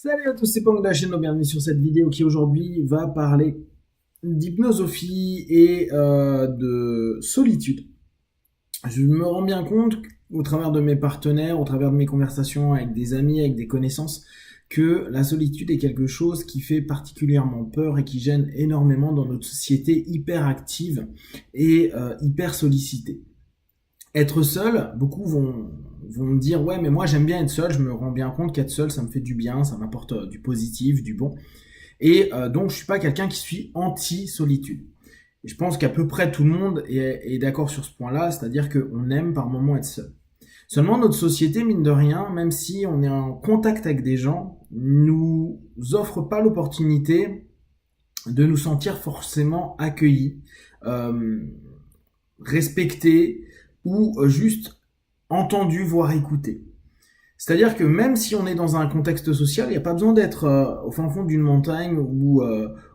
Salut à tous, c'est Pong de la chaîne, bienvenue sur cette vidéo qui aujourd'hui va parler d'hypnosophie et de solitude. Je me rends bien compte au travers de mes partenaires, au travers de mes conversations avec des amis, avec des connaissances, que la solitude est quelque chose qui fait particulièrement peur et qui gêne énormément dans notre société hyper active et hyper sollicitée. Être seul, beaucoup vont me dire ouais mais moi j'aime bien être seul, je me rends bien compte qu'être seul ça me fait du bien, ça m'apporte du positif, du bon. Et donc je suis pas quelqu'un qui suis anti-solitude. Et je pense qu'à peu près tout le monde est d'accord sur ce point-là, c'est-à-dire qu'on aime par moments être seul. Seulement notre société, mine de rien, même si on est en contact avec des gens, nous offre pas l'opportunité de nous sentir forcément accueillis, euh, respectés ou juste entendu, voire écouté. C'est-à-dire que même si on est dans un contexte social, il n'y a pas besoin d'être au fin fond d'une montagne ou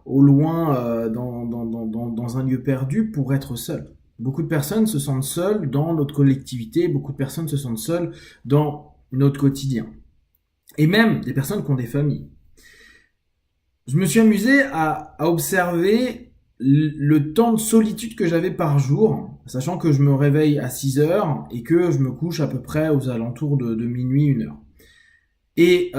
au loin dans un lieu perdu pour être seul. Beaucoup de personnes se sentent seules dans notre collectivité, beaucoup de personnes se sentent seules dans notre quotidien. Et même des personnes qui ont des familles. Je me suis amusé à observer le temps de solitude que j'avais par jour, sachant que je me réveille à 6 heures et que je me couche à peu près aux alentours de minuit, 1 heure. Et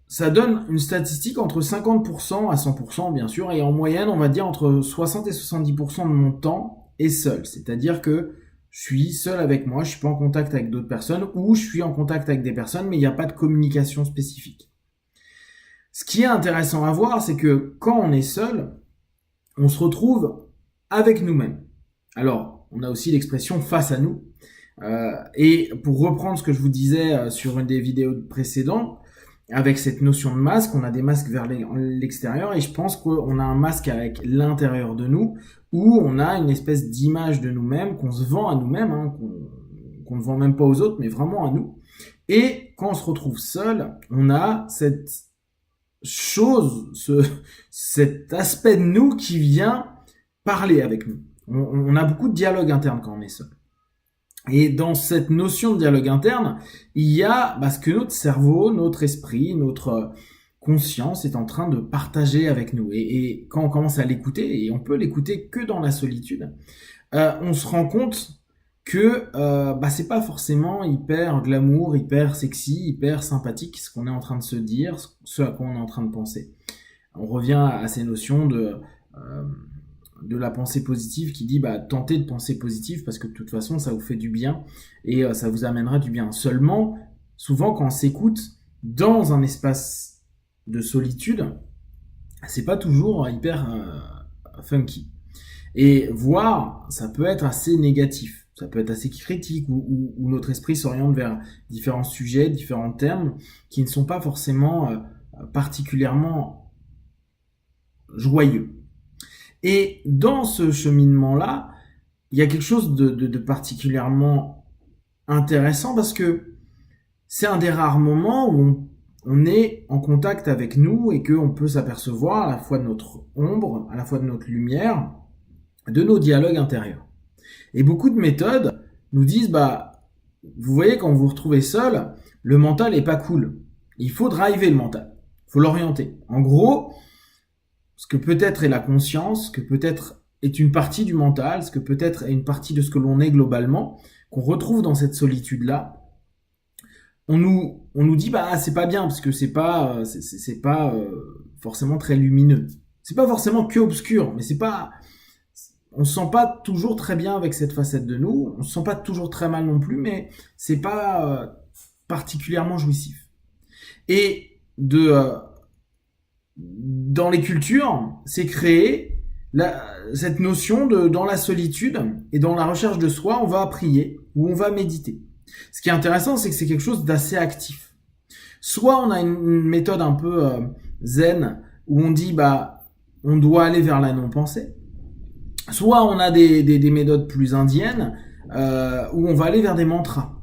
ça donne une statistique entre 50% à 100%, bien sûr, et en moyenne, on va dire entre 60 et 70% de mon temps est seul. C'est-à-dire que je suis seul avec moi, je suis pas en contact avec d'autres personnes, ou je suis en contact avec des personnes, mais il n'y a pas de communication spécifique. Ce qui est intéressant à voir, c'est que quand on est seul, on se retrouve avec nous-mêmes. Alors, on a aussi l'expression face à nous. Et pour reprendre ce que je vous disais sur une des vidéos précédentes, avec cette notion de masque, on a des masques vers l'extérieur et je pense qu'on a un masque avec l'intérieur de nous où on a une espèce d'image de nous-mêmes qu'on se vend à nous-mêmes, hein, qu'on ne vend même pas aux autres, mais vraiment à nous. Et quand on se retrouve seul, on a cette chose, cet aspect de nous qui vient parler avec nous. On a beaucoup de dialogue interne quand on est seul. Et dans cette notion de dialogue interne, il y a ce que notre cerveau, notre esprit, notre conscience est en train de partager avec nous. Et quand on commence à l'écouter, et on peut l'écouter que dans la solitude, on se rend compte que c'est pas forcément hyper glamour, hyper sexy, hyper sympathique ce qu'on est en train de se dire, ce à quoi on est en train de penser. On revient à ces notions de la pensée positive qui dit tentez de penser positif parce que de toute façon ça vous fait du bien et ça vous amènera du bien. Seulement, souvent quand on s'écoute dans un espace de solitude, c'est pas toujours hyper funky. Et voire, ça peut être assez négatif, ça peut être assez critique, où notre esprit s'oriente vers différents sujets, différents termes, qui ne sont pas forcément particulièrement joyeux. Et dans ce cheminement-là, il y a quelque chose de particulièrement intéressant parce que c'est un des rares moments où on est en contact avec nous et qu'on peut s'apercevoir à la fois de notre ombre, à la fois de notre lumière, de nos dialogues intérieurs. Et beaucoup de méthodes nous disent, vous voyez, quand vous vous retrouvez seul, le mental est pas cool. Il faut driver le mental. Il faut l'orienter. En gros, ce que peut-être est la conscience, ce que peut-être est une partie du mental, ce que peut-être est une partie de ce que l'on est globalement, qu'on retrouve dans cette solitude-là, on nous dit, c'est pas bien, parce que c'est pas forcément très lumineux. C'est pas forcément que obscur, mais on se sent pas toujours très bien avec cette facette de nous, on se sent pas toujours très mal non plus, mais c'est pas particulièrement jouissif. Et dans les cultures, c'est créé cette notion dans la solitude et dans la recherche de soi, on va prier ou on va méditer. Ce qui est intéressant, c'est que c'est quelque chose d'assez actif. Soit on a une méthode un peu zen où on dit on doit aller vers la non-pensée. Soit on a des méthodes plus indiennes où on va aller vers des mantras.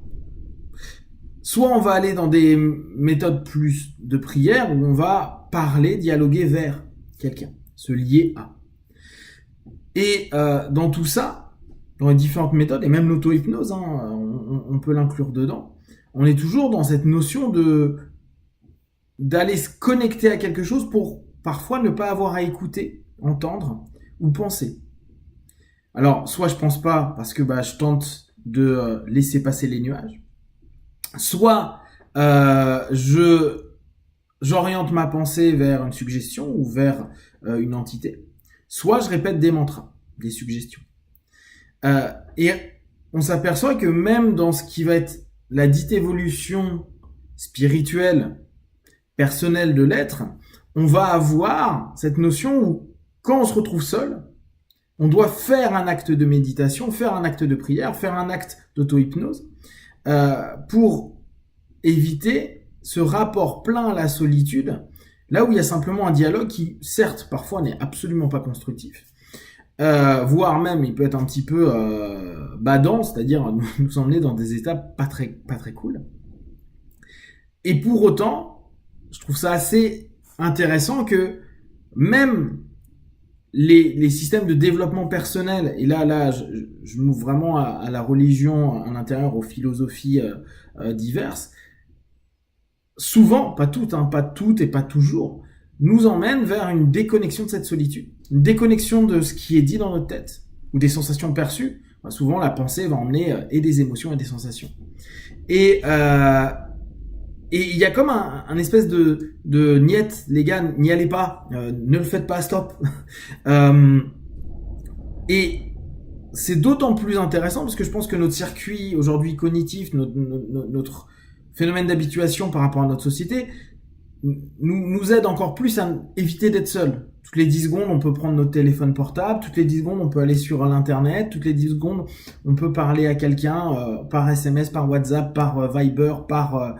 Soit on va aller dans des méthodes plus de prière où on va parler, dialoguer vers quelqu'un, se lier à. Et dans tout ça, dans les différentes méthodes, et même l'auto-hypnose, on peut l'inclure dedans, on est toujours dans cette notion de d'aller se connecter à quelque chose pour parfois ne pas avoir à écouter, entendre ou penser. Alors, soit je pense pas parce que je tente de laisser passer les nuages, soit j'oriente ma pensée vers une suggestion ou vers une entité, soit je répète des mantras, des suggestions. Et on s'aperçoit que même dans ce qui va être la dite évolution spirituelle, personnelle de l'être, on va avoir cette notion où quand on se retrouve seul, on doit faire un acte de méditation, faire un acte de prière, faire un acte d'auto-hypnose pour éviter ce rapport plein à la solitude, là où il y a simplement un dialogue qui, certes, parfois n'est absolument pas constructif, voire même il peut être un petit peu badant, c'est-à-dire nous emmener dans des états pas très cool. Et pour autant, je trouve ça assez intéressant que même les systèmes de développement personnel, et là je m'ouvre vraiment à la religion en intérieur, aux philosophies diverses, souvent, pas toutes et pas toujours, nous emmènent vers une déconnexion de cette solitude, une déconnexion de ce qui est dit dans notre tête, ou des sensations perçues. Souvent, la pensée va emmener et des émotions et des sensations. Et il y a comme un espèce de niet, les gars, n'y allez pas, ne le faites pas, stop. Et c'est d'autant plus intéressant parce que je pense que notre circuit aujourd'hui cognitif, notre phénomène d'habituation par rapport à notre société, nous aide encore plus à éviter d'être seul. Toutes les 10 secondes, on peut prendre notre téléphone portable. Toutes les 10 secondes, on peut aller sur l'internet. Toutes les 10 secondes, on peut parler à quelqu'un par SMS, par WhatsApp, par Viber, par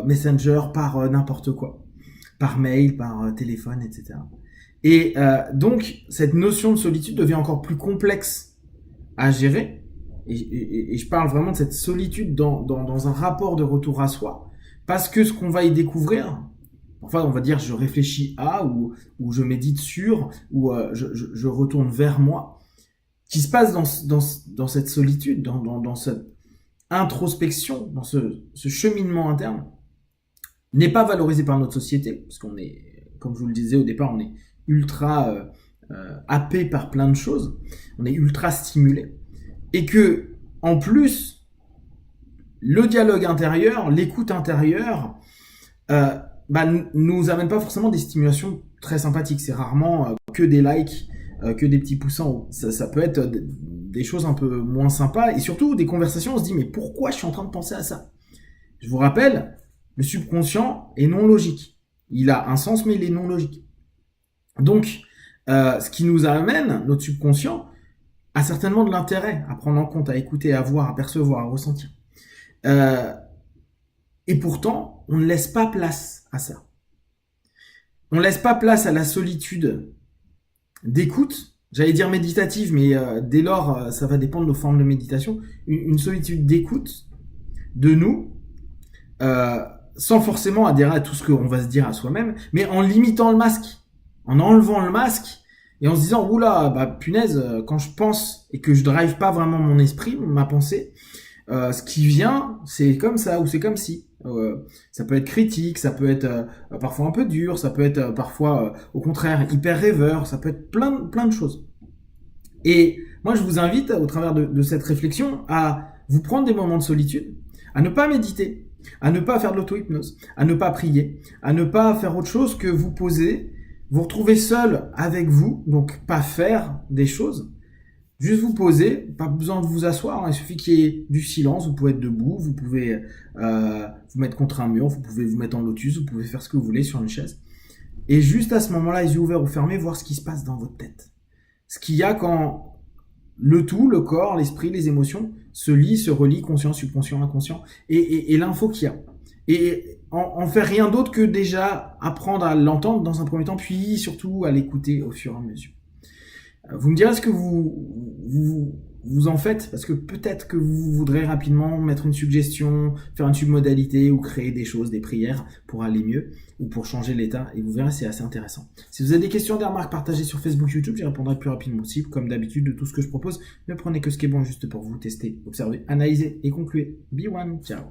Messenger, par n'importe quoi. Par mail, par téléphone, etc. Et donc, cette notion de solitude devient encore plus complexe à gérer. Et je parle vraiment de cette solitude dans un rapport de retour à soi. Parce que ce qu'on va y découvrir, enfin on va dire je réfléchis à, ou je médite sur, ou je retourne vers moi, qui se passe dans cette solitude, dans cette introspection, dans ce cheminement interne, n'est pas valorisé par notre société, parce qu'on est, comme je vous le disais au départ, on est ultra happé par plein de choses, on est ultra stimulé, et que en plus le dialogue intérieur, l'écoute intérieure, nous amène pas forcément des stimulations très sympathiques. C'est rarement que des likes, que des petits pouces en haut. Ça peut être des choses un peu moins sympas et surtout des conversations. On se dit mais pourquoi je suis en train de penser à ça? Je vous rappelle, le subconscient est non logique. Il a un sens mais il est non logique. Donc, ce qui nous amène, notre subconscient, a certainement de l'intérêt à prendre en compte, à écouter, à voir, à percevoir, à ressentir. Et pourtant, on ne laisse pas place à ça. On ne laisse pas place à la solitude d'écoute, j'allais dire méditative, mais dès lors, ça va dépendre de nos formes de méditation, une solitude d'écoute de nous, sans forcément adhérer à tout ce qu'on va se dire à soi-même, mais en limitant le masque, en enlevant le masque, et en se disant, oula, punaise, quand je pense et que je drive pas vraiment mon esprit, ma pensée, ce qui vient, c'est comme ça ou c'est comme si. Ça peut être critique, ça peut être parfois un peu dur, ça peut être parfois au contraire hyper rêveur, ça peut être plein de choses. Et moi je vous invite au travers de cette réflexion à vous prendre des moments de solitude, à ne pas méditer, à ne pas faire de l'auto-hypnose, à ne pas prier, à ne pas faire autre chose que vous poser, vous retrouver seul avec vous, donc pas faire des choses. Juste vous poser, pas besoin de vous asseoir, il suffit qu'il y ait du silence, vous pouvez être debout, vous pouvez vous mettre contre un mur, vous pouvez vous mettre en lotus, vous pouvez faire ce que vous voulez sur une chaise. Et juste à ce moment-là, les yeux ouverts ou fermés, voir ce qui se passe dans votre tête. Ce qu'il y a quand le tout, le corps, l'esprit, les émotions, se lient, se relient, conscient, subconscient, inconscient, et l'info qu'il y a. Et en faire rien d'autre que déjà apprendre à l'entendre dans un premier temps, puis surtout à l'écouter au fur et à mesure. Vous me direz ce que vous en faites, parce que peut-être que vous voudrez rapidement mettre une suggestion, faire une submodalité ou créer des choses, des prières pour aller mieux ou pour changer l'état, et vous verrez, c'est assez intéressant. Si vous avez des questions, des remarques, partagez sur Facebook, YouTube, j'y répondrai le plus rapidement possible. Comme d'habitude, de tout ce que je propose, ne prenez que ce qui est bon juste pour vous, tester, observer, analyser et conclure. Be one, ciao.